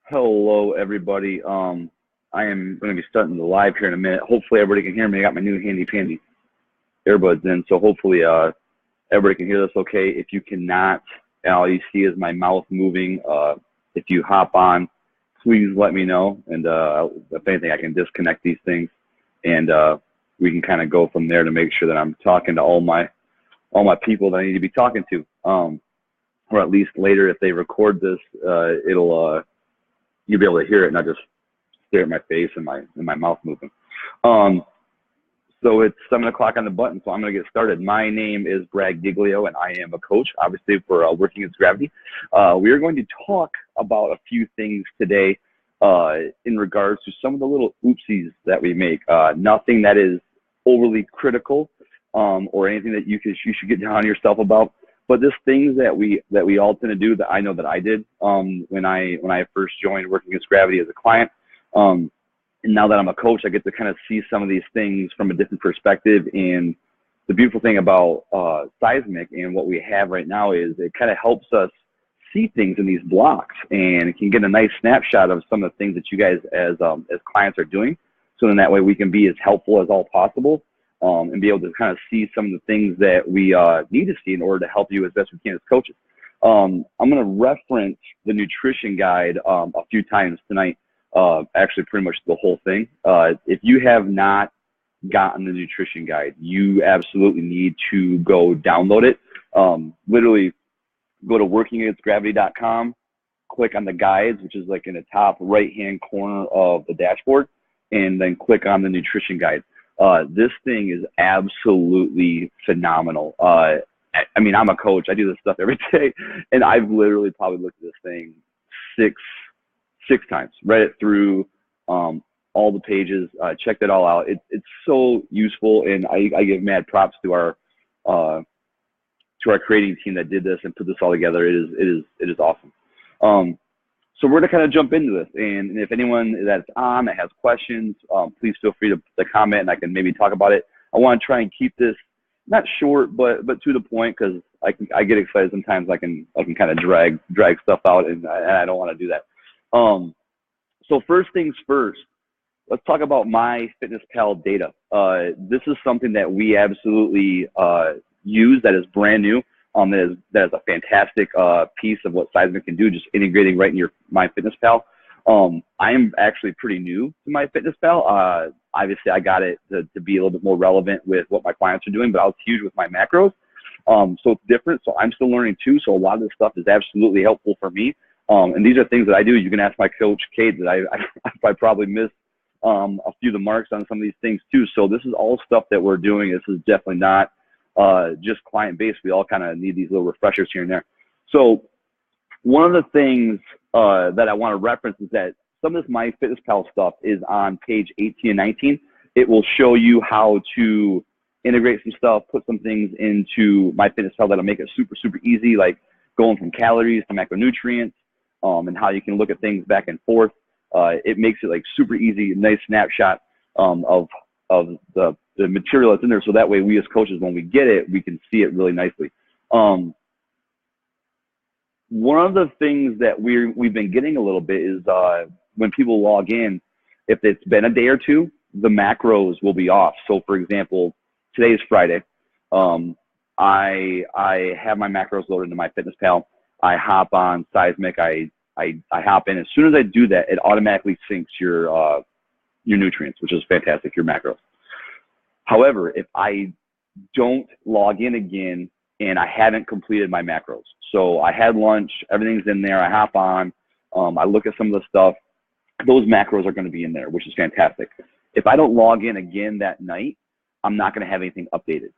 Hello, everybody. I am going to be starting the live here in a minute. Hopefully, everybody can hear me. I got my new handy dandy earbuds in, so hopefully, everybody can hear this okay. If you cannot, and all you see is my mouth moving, if you hop on, please let me know. And if anything, I can disconnect these things, and we can kind of go from there to make sure that I'm talking to all my people that I need to be talking to. Or at least later, if they record this, it'll you'll be able to hear it, not just stare at my face and my mouth moving. Um, so it's 7 o'clock on the button, so I'm going to get started. My name is Brad Giglio, and I am a coach, obviously, for Working Against Gravity. We are going to talk about a few things today in regards to some of the little oopsies that we make. Nothing that is overly critical or anything that you should get down on yourself about. But just things that we all tend to do that I know that I did when I first joined Working Against Gravity as a client. And now that I'm a coach, I get to kind of see some of these things from a different perspective. And the beautiful thing about Seismic and what we have right now is it kind of helps us see things in these blocks, and it can get a nice snapshot of some of the things that you guys as clients are doing. So then that way we can be as helpful as all possible. And be able to kind of see some of the things that we need to see in order to help you as best we can as coaches. I'm going to reference the nutrition guide a few times tonight, actually pretty much the whole thing. If you have not gotten the nutrition guide, you absolutely need to go download it. Literally go to workingagainstgravity.com, click on the guides, which is like in the top right-hand corner of the dashboard, and then click on the nutrition guide. This thing is absolutely phenomenal. I mean, I'm a coach. I do this stuff every day, and I've literally probably looked at this thing six times, read it through, all the pages, checked it all out. It's so useful, and I give mad props to our creating team that did this and put this all together. It is awesome. So we're going to kind of jump into this, and if anyone that's on that has questions, please feel free to comment, and I can maybe talk about it. I want to try and keep this not short, but to the point, because I get excited sometimes. I can kind of drag stuff out, and I don't want to do that. So first things first, let's talk about MyFitnessPal data. This is something that we absolutely use that is brand new. That is a fantastic piece of what Seismic can do, just integrating right in your MyFitnessPal. I am actually pretty new to MyFitnessPal. Obviously, I got it to be a little bit more relevant with what my clients are doing, but I was huge with my macros. So it's different. So I'm still learning too. So a lot of this stuff is absolutely helpful for me. And these are things that I do. You can ask my coach, Kate, that I probably missed a few of the marks on some of these things too. So this is all stuff that we're doing. This is definitely not just client-based. We all kind of need these little refreshers here and there. So one of the things that I want to reference is that some of this MyFitnessPal stuff is on page 18 and 19. It will show you how to integrate some stuff, put some things into MyFitnessPal that'll make it super, super easy, like going from calories to macronutrients, and how you can look at things back and forth. It makes it like super easy, nice snapshot of the material that's in there, so that way we as coaches, when we get it, we can see it really nicely. One of the things that we've been getting a little bit is when people log in, if it's been a day or two, the macros will be off. So for example, today is Friday. I have my macros loaded into MyFitnessPal. I hop on Seismic. I hop in. As soon as I do that, it automatically syncs your nutrients, which is fantastic, your macros. However, if I don't log in again and I haven't completed my macros, so I had lunch, everything's in there, I hop on, I look at some of the stuff, those macros are going to be in there, which is fantastic. If I don't log in again that night, I'm not going to have anything updated,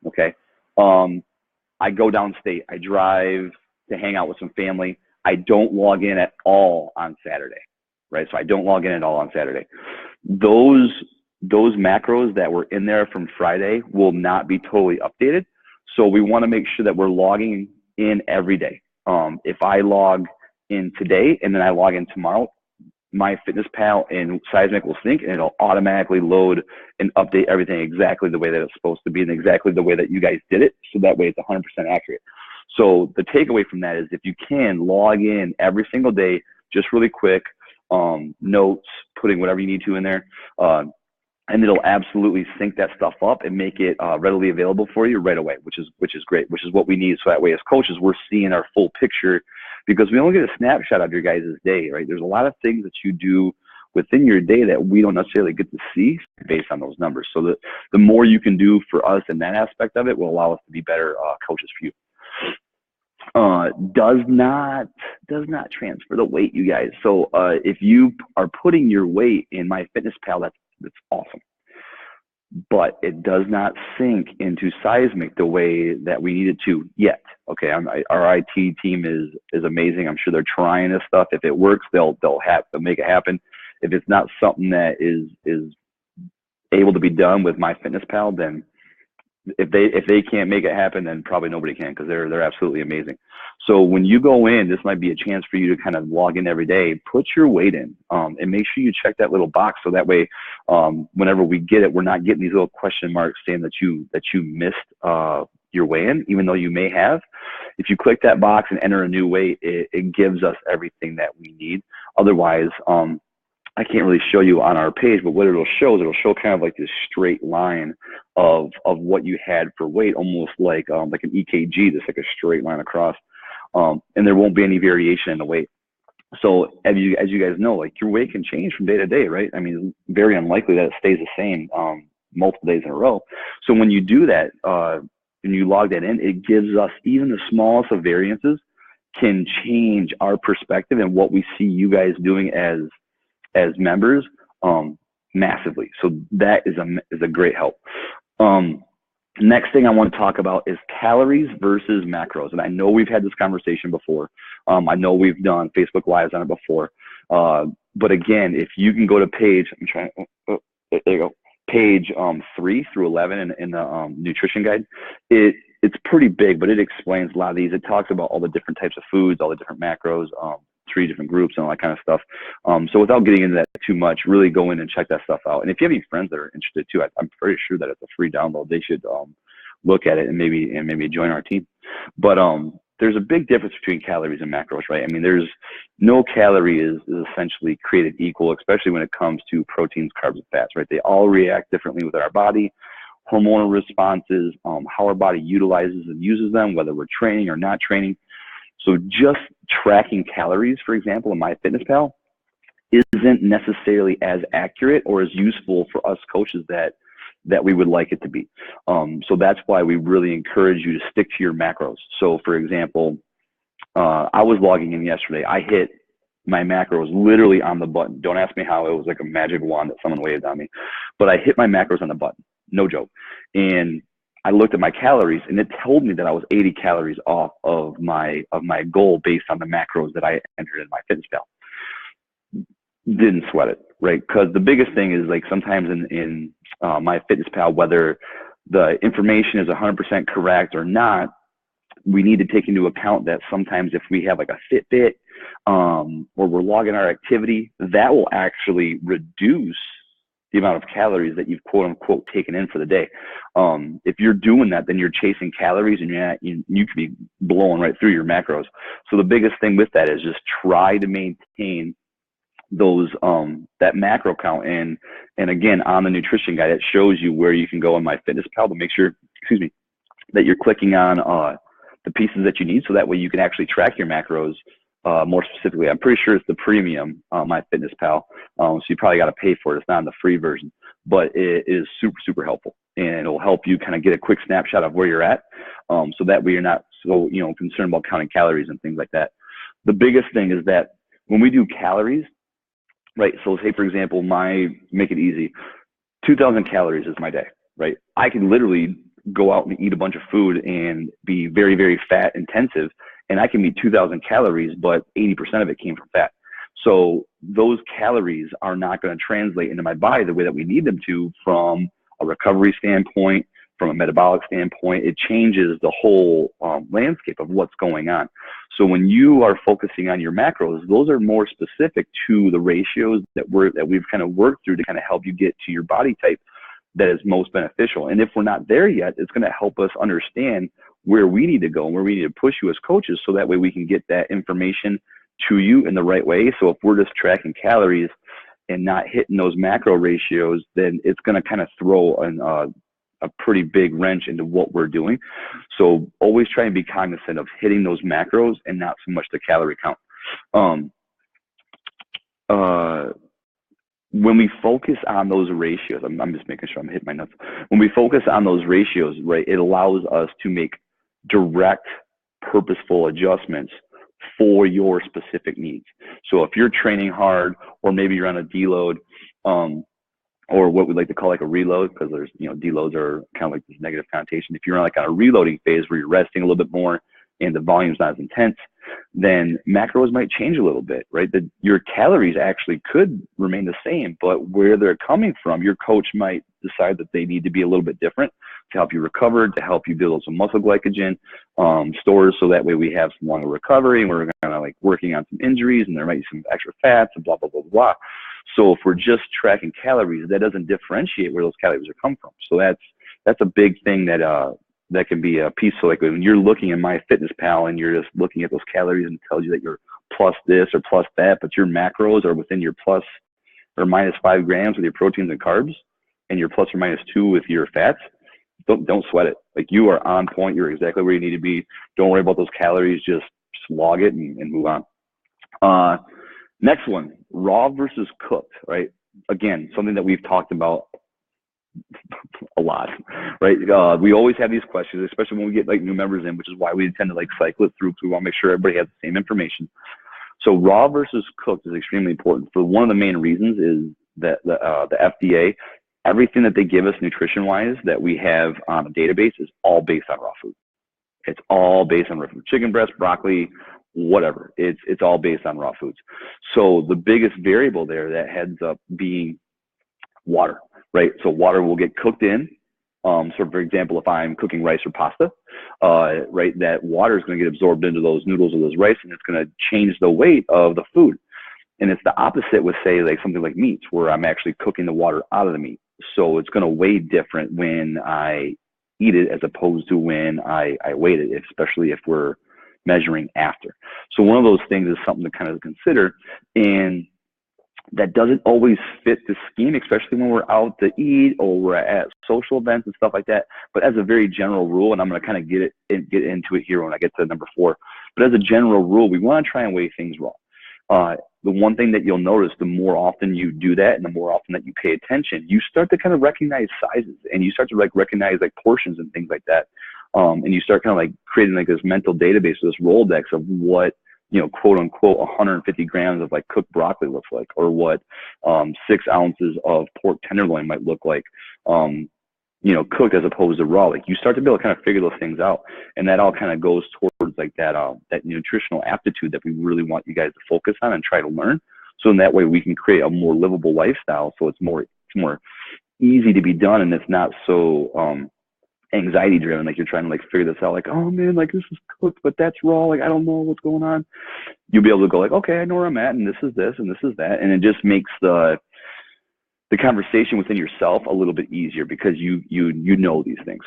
okay? I go downstate, I drive to hang out with some family. I don't log in at all on Saturday, right? So I don't log in at all on Saturday. Those macros that were in there from Friday will not be totally updated. So we want to make sure that we're logging in every day. If I log in today and then I log in tomorrow, MyFitnessPal and Seismic will sync, and it'll automatically load and update everything exactly the way that it's supposed to be and exactly the way that you guys did it. So that way it's 100% accurate. So the takeaway from that is, if you can log in every single day, just really quick, notes, putting whatever you need to in there. And it'll absolutely sync that stuff up and make it readily available for you right away, which is great, which is what we need. So that way, as coaches, we're seeing our full picture, because we only get a snapshot of your guys' day, right? There's a lot of things that you do within your day that we don't necessarily get to see based on those numbers. So the more you can do for us in that aspect of it will allow us to be better coaches for you. Does not transfer the weight, you guys. So if you are putting your weight in MyFitnessPal, that's awesome. But it does not sync into Seismic the way that we need it to yet. Okay, our IT team is amazing. I'm sure they're trying this stuff. If it works, they'll make it happen. If it's not something that is able to be done with MyFitnessPal, then if they can't make it happen, then probably nobody can, because they're absolutely amazing. So when you go in, this might be a chance for you to kind of log in every day, put your weight in, and make sure you check that little box, so that way whenever we get it, we're not getting these little question marks saying that you missed your weigh-in, even though you may have. If you click that box and enter a new weight, it gives us everything that we need. Otherwise, I can't really show you on our page, but what it'll show is it'll show kind of like this straight line of what you had for weight, almost like an EKG, just like a straight line across, and there won't be any variation in the weight. So as you guys know, like, your weight can change from day to day, right? I mean, very unlikely that it stays the same multiple days in a row. So when you do that and you log that in, it gives us, even the smallest of variances can change our perspective and what we see you guys doing as members massively. So that is a great help. Next thing I want to talk about is calories versus macros. And I know we've had this conversation before. I know we've done Facebook Lives on it before. But again, if you can go to page, there you go, page 3 through 11 in the nutrition guide, it's pretty big, but it explains a lot of these. It talks about all the different types of foods, all the different macros, 3 different groups, and all that kind of stuff. So without getting into that too much, really go in and check that stuff out. And if you have any friends that are interested too, I'm pretty sure that it's a free download. They should look at it and maybe join our team. But there's a big difference between calories and macros, right? I mean, there's no calorie is essentially created equal, especially when it comes to proteins, carbs, and fats, right? They all react differently with our body, hormonal responses, how our body utilizes and uses them, whether we're training or not training. So just tracking calories, for example, in MyFitnessPal isn't necessarily as accurate or as useful for us coaches that we would like it to be. So that's why we really encourage you to stick to your macros. So for example, I was logging in yesterday. I hit my macros literally on the button. Don't ask me how. It was like a magic wand that someone waved on me. But I hit my macros on the button. No joke. And I looked at my calories, and it told me that I was 80 calories off of my goal based on the macros that I entered in MyFitnessPal. Didn't sweat it, right? Because the biggest thing is, like, sometimes in MyFitnessPal, whether the information is 100% correct or not, we need to take into account that sometimes if we have like a Fitbit or we're logging our activity, that will actually reduce the amount of calories that you've quote unquote taken in for the day. If you're doing that, then you're chasing calories, and you could be blowing right through your macros. So the biggest thing with that is just try to maintain those that macro count. And again, on the nutrition guide, it shows you where you can go in MyFitnessPal to make sure, that you're clicking on the pieces that you need, so that way you can actually track your macros more specifically. I'm pretty sure it's the premium MyFitnessPal, so you probably got to pay for it. It's not in the free version, but it is super, super helpful, and it'll help you kind of get a quick snapshot of where you're at, so that way you're not so concerned about counting calories and things like that. The biggest thing is that when we do calories, right? So say for example, make it easy, 2,000 calories is my day, right? I can literally go out and eat a bunch of food and be very, very fat intensive, and I can meet 2,000 calories, but 80% of it came from fat. So those calories are not going to translate into my body the way that we need them to, from a recovery standpoint, from a metabolic standpoint. It changes the whole landscape of what's going on. So when you are focusing on your macros, those are more specific to the ratios that we've kind of worked through to kind of help you get to your body type that is most beneficial. And if we're not there yet, it's going to help us understand where we need to go and where we need to push you as coaches, so that way we can get that information to you in the right way. So if we're just tracking calories and not hitting those macro ratios, then it's going to kind of throw a pretty big wrench into what we're doing. So always try and be cognizant of hitting those macros and not so much the calorie count. When we focus on those ratios, I'm just making sure I'm hitting my nuts. When we focus on those ratios, right, it allows us to make direct, purposeful adjustments for your specific needs. So if you're training hard, or maybe you're on a deload, or what we like to call like a reload, because there's, deloads are kind of like this negative connotation. If you're like on a reloading phase where you're resting a little bit more and the volume's not as intense, then macros might change a little bit, right? Your calories actually could remain the same, but where they're coming from, your coach might decide that they need to be a little bit different to help you recover, to help you build some muscle glycogen stores, so that way we have some longer recovery, and we're kind of like working on some injuries, and there might be some extra fats and blah, blah, blah, blah. So if we're just tracking calories, that doesn't differentiate where those calories are come from. So that's a big thing that can be a piece. So like when you're looking at MyFitnessPal and you're just looking at those calories and it tells you that you're plus this or plus that, but your macros are within your plus or minus 5 grams with your proteins and carbs, and you're plus or minus 2 with your fats, don't sweat it. Like, you are on point. You're exactly where you need to be. Don't worry about those calories. Just log it and move on. Next one, raw versus cooked, right? Again, something that we've talked about a lot, right? We always have these questions, especially when we get like new members in, which is why we tend to like cycle it through, because we want to make sure everybody has the same information. So raw versus cooked is extremely important. For one of the main reasons is that the FDA, everything that they give us nutrition-wise that we have on a database is all based on raw food. It's all based on raw food. Chicken breast, broccoli, whatever. It's all based on raw foods. So the biggest variable there that ends up being water, right? So water will get cooked in. So for example, if I'm cooking rice or pasta, right, that water is going to get absorbed into those noodles or those rice, and it's going to change the weight of the food. And it's the opposite with, say, like something like meats, where I'm actually cooking the water out of the meat. So it's going to weigh different when I eat it as opposed to when I weigh it, especially if we're measuring after. So one of those things is something to kind of consider, and that doesn't always fit the scheme, especially when we're out to eat or we're at social events and stuff like that. But as a very general rule, and I'm going to kind of get into it here when I get to number 4, but as a general rule, we want to try and weigh things raw. The one thing that you'll notice, the more often you do that and the more often that you pay attention, you start to kind of recognize sizes, and you start to like recognize like portions and things like that. And you start kind of like creating like this mental database, this Rolodex of what, quote unquote, 150 grams of like cooked broccoli looks like, or what 6 ounces of pork tenderloin might look like, cooked as opposed to raw. Like, you start to be able to kind of figure those things out, and that all kind of goes towards like that nutritional aptitude that we really want you guys to focus on and try to learn. So in that way, we can create a more livable lifestyle. So it's more easy to be done, and it's not so anxiety driven, like you're trying to like figure this out, like, oh man, like this is cooked but that's raw, like I don't know what's going on. You'll be able to go like, okay, I know where I'm at, and this is this and this is that, and it just makes the conversation within yourself a little bit easier because you know these things.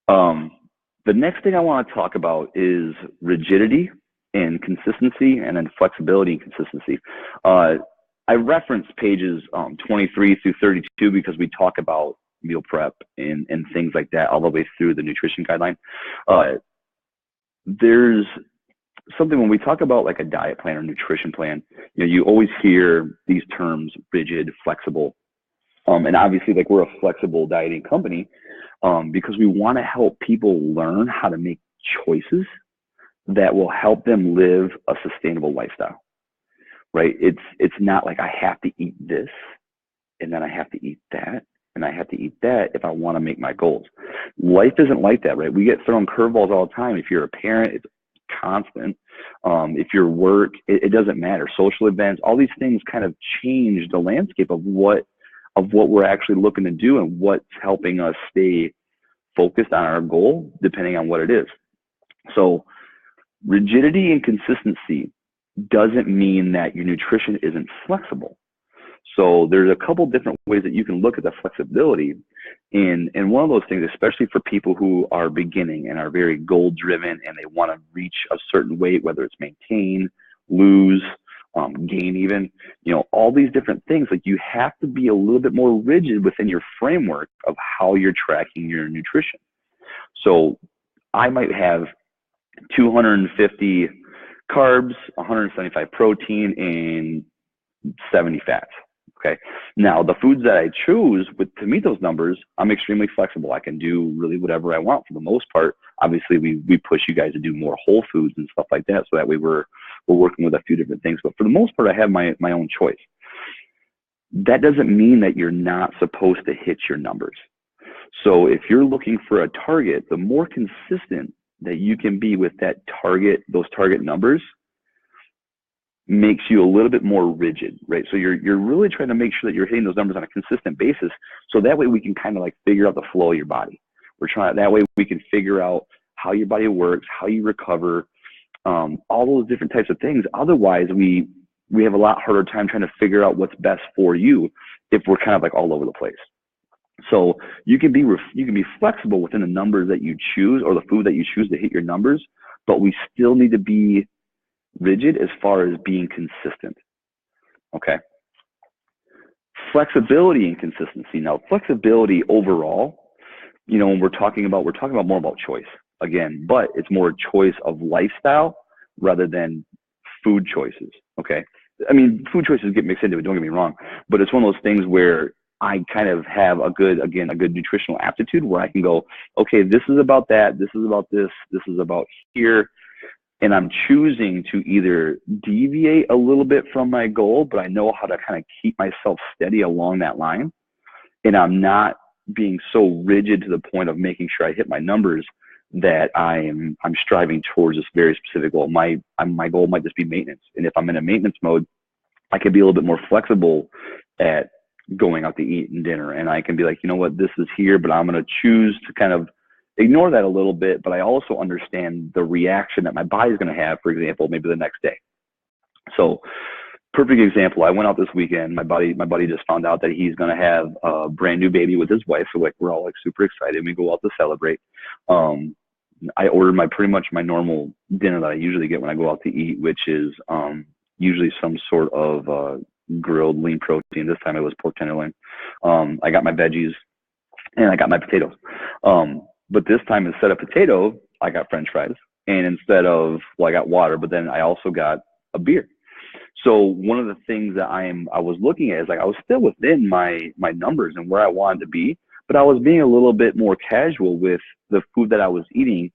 The next thing I want to talk about is rigidity and consistency, and then flexibility and consistency. I reference pages 23 through 32 because we talk about meal prep and things like that all the way through the nutrition guideline. There's something when we talk about like a diet plan or nutrition plan, you always hear these terms, rigid, flexible. And obviously, like, we're a flexible dieting company because we want to help people learn how to make choices that will help them live a sustainable lifestyle, right? It's not like I have to eat this and then I have to eat that and I have to eat that if I want to make my goals. Life isn't like that, right? We get thrown curveballs all the time. If you're a parent, it's constant. If you're work, it doesn't matter. Social events, all these things kind of change the landscape of what we're actually looking to do and what's helping us stay focused on our goal, depending on what it is. So rigidity and consistency doesn't mean that your nutrition isn't flexible. So there's a couple different ways that you can look at the flexibility. And one of those things, especially for people who are beginning and are very goal driven and they want to reach a certain weight, whether it's maintain, lose, gain even, all these different things, like you have to be a little bit more rigid within your framework of how you're tracking your nutrition. So I might have 250 carbs, 175 protein, and 70 fats. Okay. Now, the foods that I choose to meet those numbers, I'm extremely flexible. I can do really whatever I want for the most part. Obviously, we push you guys to do more whole foods and stuff like that, so that way we're working with a few different things. But for the most part, I have my own choice. That doesn't mean that you're not supposed to hit your numbers. So if you're looking for a target, the more consistent that you can be with those target numbers, makes you a little bit more rigid, right? So you're really trying to make sure that you're hitting those numbers on a consistent basis. So that way we can kind of like figure out the flow of your body. That way we can figure out how your body works, how you recover, all those different types of things. Otherwise, we have a lot harder time trying to figure out what's best for you if we're kind of like all over the place. So you can be flexible within the numbers that you choose or the food that you choose to hit your numbers, but we still need to be rigid as far as being consistent. Okay. Flexibility and consistency. Now, flexibility overall, when we're talking about more about choice again, but it's more a choice of lifestyle rather than food choices. Okay. I mean, food choices get mixed into it, don't get me wrong, but it's one of those things where I kind of have a good nutritional aptitude where I can go, okay, this is about that, this is about this is about here. And I'm choosing to either deviate a little bit from my goal, but I know how to kind of keep myself steady along that line. And I'm not being so rigid to the point of making sure I hit my numbers that I'm striving towards this very specific goal. My goal might just be maintenance. And if I'm in a maintenance mode, I can be a little bit more flexible at going out to eat and dinner. And I can be like, you know what, this is here, but I'm going to choose to kind of ignore that a little bit, but I also understand the reaction that my body's going to have, for example, maybe the next day. So perfect example, I went out this weekend. My buddy just found out that he's going to have a brand new baby with his wife. So like, we're all like super excited. We go out to celebrate. I ordered pretty much my normal dinner that I usually get when I go out to eat, which is usually some sort of grilled lean protein. This time it was pork tenderloin. I got my veggies and I got my potatoes. But this time, instead of potato, I got French fries. And instead of, I got water, but then I also got a beer. So one of the things that I was looking at is like, I was still within my numbers and where I wanted to be, but I was being a little bit more casual with the food that I was eating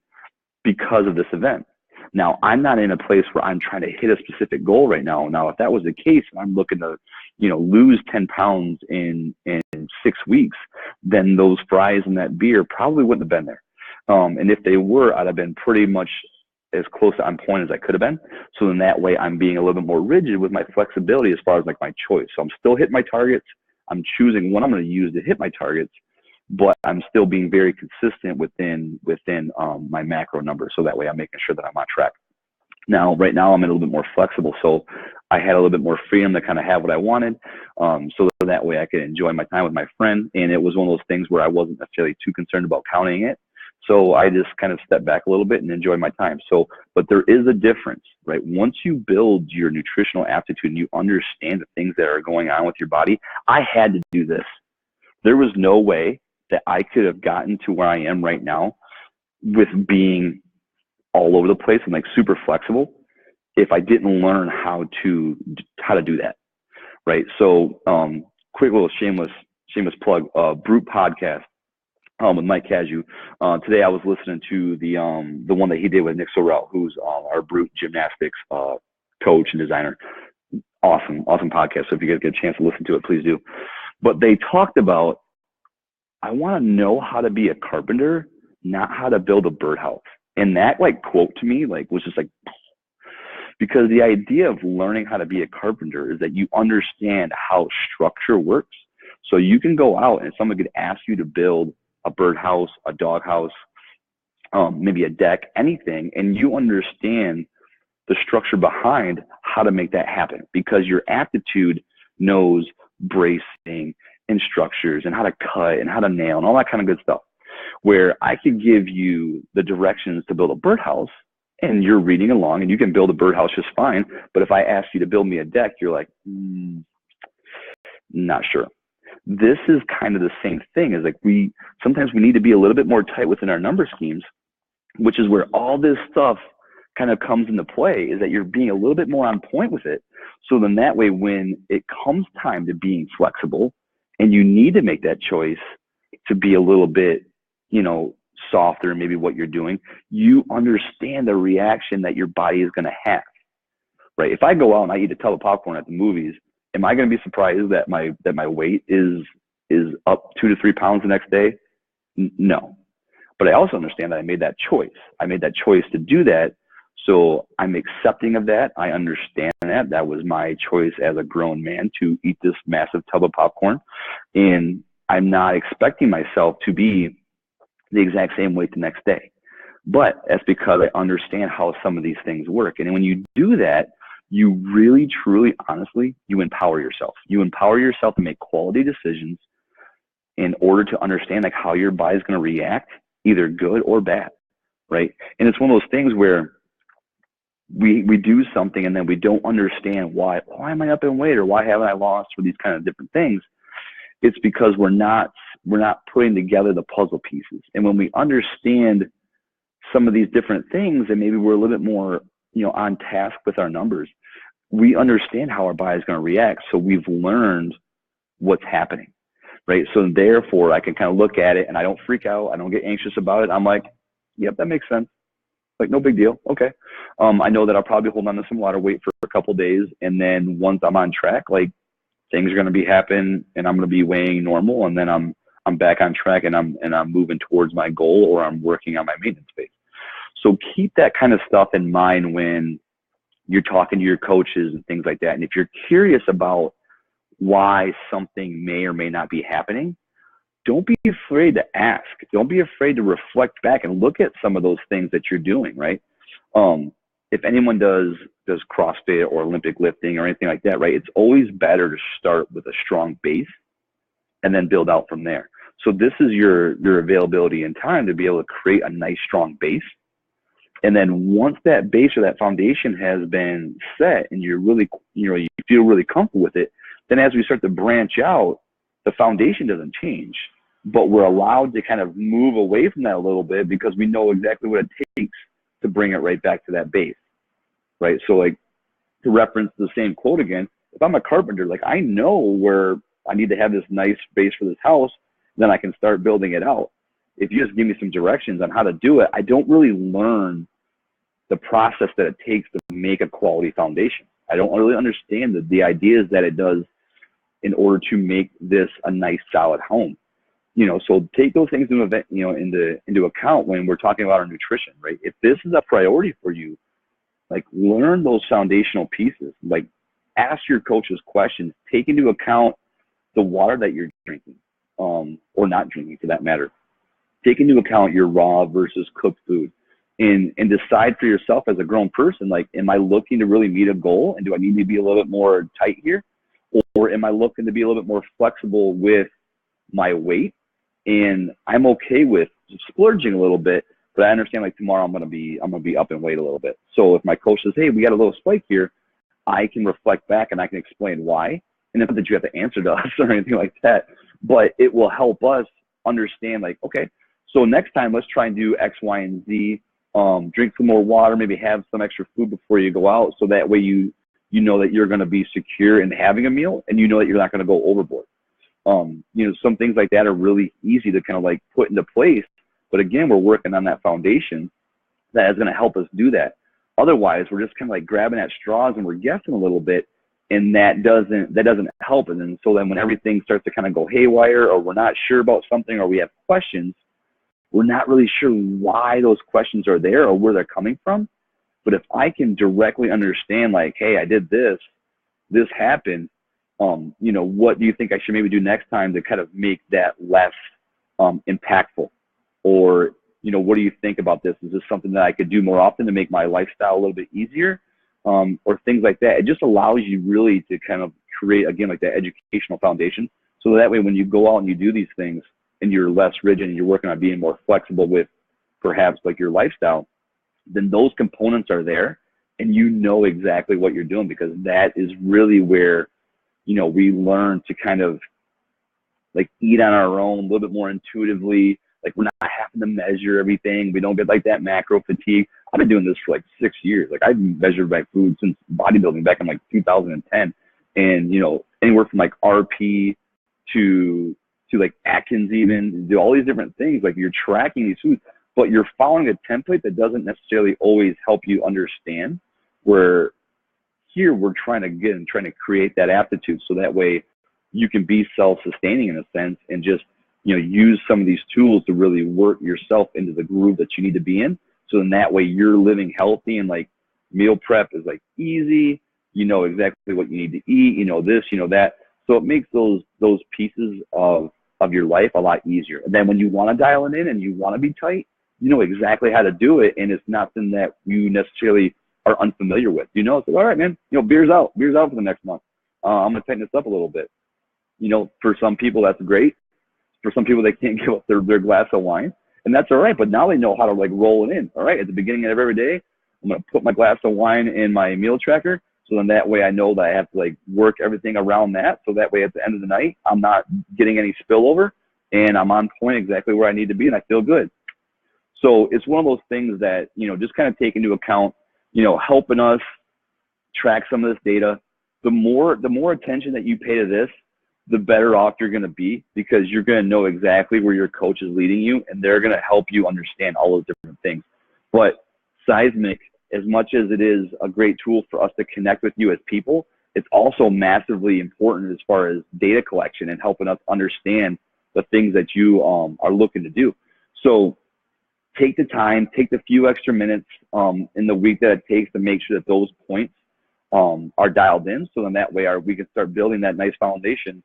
because of this event. Now, I'm not in a place where I'm trying to hit a specific goal right now. Now, if that was the case, and I'm looking to, lose 10 pounds in 6 weeks, then those fries and that beer probably wouldn't have been there. And if they were, I'd have been pretty much as close to on point as I could have been. So then that way I'm being a little bit more rigid with my flexibility as far as like my choice. So I'm still hitting my targets. I'm choosing what I'm going to use to hit my targets, but I'm still being very consistent within my macro numbers. So that way I'm making sure that I'm on track. Now, right now I'm a little bit more flexible. So I had a little bit more freedom to kind of have what I wanted. So that way I could enjoy my time with my friend. And it was one of those things where I wasn't necessarily too concerned about counting it. So I just kind of stepped back a little bit and enjoyed my time. So, but there is a difference, right? Once you build your nutritional aptitude and you understand the things that are going on with your body, I had to do this. There was no way that I could have gotten to where I am right now with being all over the place and like super flexible if I didn't learn how to do that, right? So quick little shameless plug, Brute podcast with Mike Cazu. Today I was listening to the one that he did with Nick Sorrell, who's our Brute gymnastics coach and designer. Awesome podcast. So if you guys get a chance to listen to it, please do. But they talked about, I want to know how to be a carpenter, not how to build a birdhouse. And that like quote to me like was just like, because the idea of learning how to be a carpenter is that you understand how structure works. So you can go out and someone could ask you to build a birdhouse, a doghouse, maybe a deck, anything, and you understand the structure behind how to make that happen because your aptitude knows bracing and structures and how to cut and how to nail and all that kind of good stuff, where I could give you the directions to build a birdhouse and you're reading along and you can build a birdhouse just fine. But if I ask you to build me a deck, you're like, not sure. This is kind of the same thing as like sometimes we need to be a little bit more tight within our number schemes, which is where all this stuff kind of comes into play, is that you're being a little bit more on point with it. So then that way, when it comes time to being flexible and you need to make that choice to be a little bit, softer in maybe what you're doing, you understand the reaction that your body is going to have, right? If I go out and I eat a tub of popcorn at the movies, am I going to be surprised that my weight is up 2 to 3 pounds the next day? No. But I also understand that I made that choice. I made that choice to do that. So I'm accepting of that. I understand that. That was my choice as a grown man to eat this massive tub of popcorn. And I'm not expecting myself to be the exact same weight the next day. But that's because I understand how some of these things work. And when you do that, you really, truly, honestly, you empower yourself. You empower yourself to make quality decisions in order to understand like how your body is going to react, either good or bad, right? And it's one of those things where we do something and then we don't understand why am I up in weight, or why haven't I lost, for these kind of different things. It's because we're not putting together the puzzle pieces. And when we understand some of these different things, and maybe we're a little bit more, on task with our numbers, we understand how our body is going to react. So we've learned what's happening, right? So therefore I can kind of look at it and I don't freak out. I don't get anxious about it. I'm like, yep, that makes sense. Like, no big deal. Okay. I know that I'll probably hold on to some water weight for a couple of days. And then once I'm on track, like, things are going to be happening and I'm going to be weighing normal. And then I'm back on track and I'm moving towards my goal, or I'm working on my maintenance phase. So keep that kind of stuff in mind when you're talking to your coaches and things like that. And if you're curious about why something may or may not be happening, don't be afraid to ask. Don't be afraid to reflect back and look at some of those things that you're doing, right? If anyone does CrossFit or Olympic lifting or anything like that, right, it's always better to start with a strong base and then build out from there. So this is your availability and time to be able to create a nice, strong base. And then once that base or that foundation has been set and you're really, you feel really comfortable with it, then as we start to branch out, the foundation doesn't change, but we're allowed to kind of move away from that a little bit because we know exactly what it takes to bring it right back to that base, right? So like, to reference the same quote again, if I'm a carpenter, like, I know where I need to have this nice base for this house, then I can start building it out. If you just give me some directions on how to do it, I don't really learn the process that it takes to make a quality foundation. I don't really understand the ideas that it does in order to make this a nice, solid home. So take those things into account when we're talking about our nutrition, right? If this is a priority for you, like, learn those foundational pieces. Like, ask your coaches questions. Take into account the water that you're drinking, or not drinking for that matter. Take into account your raw versus cooked food, and decide for yourself as a grown person, like, am I looking to really meet a goal, and do I need to be a little bit more tight here? Or am I looking to be a little bit more flexible with my weight? And I'm okay with splurging a little bit, but I understand, like, tomorrow I'm gonna be up in weight a little bit. So if my coach says, hey, we got a little spike here, I can reflect back and I can explain why. And not that you have to answer to us or anything like that, but it will help us understand, like, okay, so next time let's try and do X, Y, and Z. Drink some more water, maybe have some extra food before you go out, so that way you know that you're going to be secure in having a meal, and you know that you're not going to go overboard. Some things like that are really easy to kind of like put into place. But again, we're working on that foundation that is going to help us do that. Otherwise, we're just kind of like grabbing at straws and we're guessing a little bit, and that doesn't help. And then when everything starts to kind of go haywire, or we're not sure about something, or we have questions, we're not really sure why those questions are there or where they're coming from. But if I can directly understand, like, hey, I did this happened, what do you think I should maybe do next time to kind of make that less impactful? Or, what do you think about this? Is this something that I could do more often to make my lifestyle a little bit easier? Or things like that. It just allows you really to kind of create, again, like that educational foundation. So that way, when you go out and you do these things and you're less rigid and you're working on being more flexible with perhaps like your lifestyle, then those components are there and you know exactly what you're doing, because that is really where, you know, we learn to kind of like eat on our own a little bit more intuitively. Like we're not having to measure everything. We don't get like that macro fatigue. I've been doing this for like 6 years. Like I've measured my food since bodybuilding back in like 2010. And, you know, anywhere from like RP to like Atkins, even do all these different things. Like you're tracking these foods, but you're following a template that doesn't necessarily always help you understand. Where here we're trying to create that aptitude, so that way you can be self-sustaining in a sense and just, you know, use some of these tools to really work yourself into the groove that you need to be in. So in that way you're living healthy, and like meal prep is like easy. You know exactly what you need to eat, you know this, you know that. So it makes those pieces of your life a lot easier. And then when you want to dial it in and you want to be tight, you know exactly how to do it. And it's nothing that you necessarily are unfamiliar with. You know, it's like, all right, man, you know, beer's out for the next month. I'm going to tighten this up a little bit. You know, for some people that's great. For some people, they can't give up their glass of wine, and that's all right. But now they know how to like roll it in. All right, at the beginning of every day, I'm going to put my glass of wine in my meal tracker. So then that way I know that I have to like work everything around that. So that way at the end of the night, I'm not getting any spillover and I'm on point exactly where I need to be and I feel good. So it's one of those things that, you know, just kind of take into account, you know, helping us track some of this data. The more attention that you pay to this, the better off you're going to be, because you're going to know exactly where your coach is leading you and they're going to help you understand all those different things. But Seismic, as much as it is a great tool for us to connect with you as people, it's also massively important as far as data collection and helping us understand the things that you are looking to do. So take the time, take the few extra minutes in the week that it takes to make sure that those points are dialed in. So then that way we can start building that nice foundation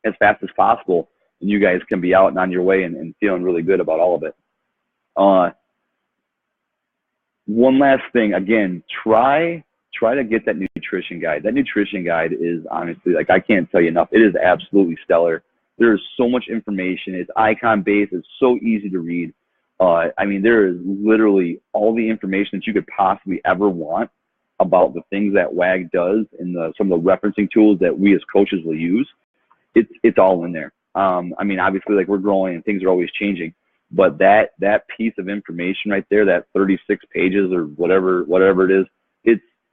as fast as possible, and you guys can be out and on your way and feeling really good about all of it. One last thing, again, try to get that nutrition guide. That nutrition guide is honestly, like, I can't tell you enough. It is absolutely stellar. There's so much information. It's icon-based. It's so easy to read. I mean, there is literally all the information that you could possibly ever want about the things that WAG does and some of the referencing tools that we as coaches will use. It's all in there. I mean, obviously, like, we're growing and things are always changing. But that piece of information right there, that 36 pages or whatever it is,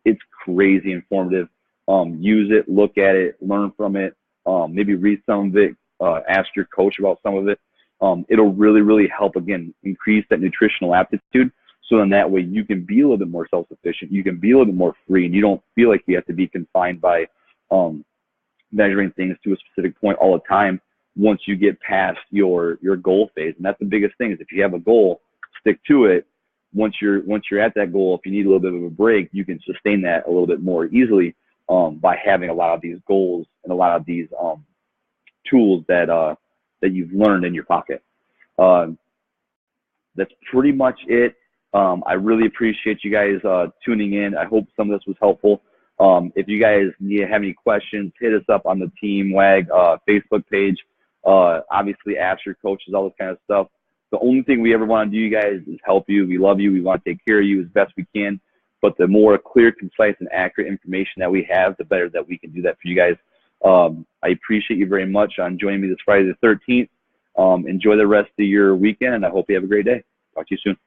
it's crazy informative. Use it, look at it, learn from it, maybe read some of it, ask your coach about some of it. It'll really, really help, again, increase that nutritional aptitude. So in that way, you can be a little bit more self-sufficient. You can be a little bit more free, and you don't feel like you have to be confined by measuring things to a specific point all the time. Once you get past your goal phase, and that's the biggest thing, is if you have a goal, stick to it. Once you're at that goal, if you need a little bit of a break, you can sustain that a little bit more easily by having a lot of these goals and a lot of these tools that you've learned in your pocket. That's pretty much it. I really appreciate you guys tuning in. I hope some of this was helpful. If you guys have any questions, hit us up on the Team WAG Facebook page. Obviously, ask your coaches, all this kind of stuff. The only thing we ever want to do, you guys, is help you. We love you. We want to take care of you as best we can. But the more clear, concise, and accurate information that we have, the better that we can do that for you guys. I appreciate you very much on joining me this Friday the 13th. Enjoy the rest of your weekend, and I hope you have a great day. Talk to you soon.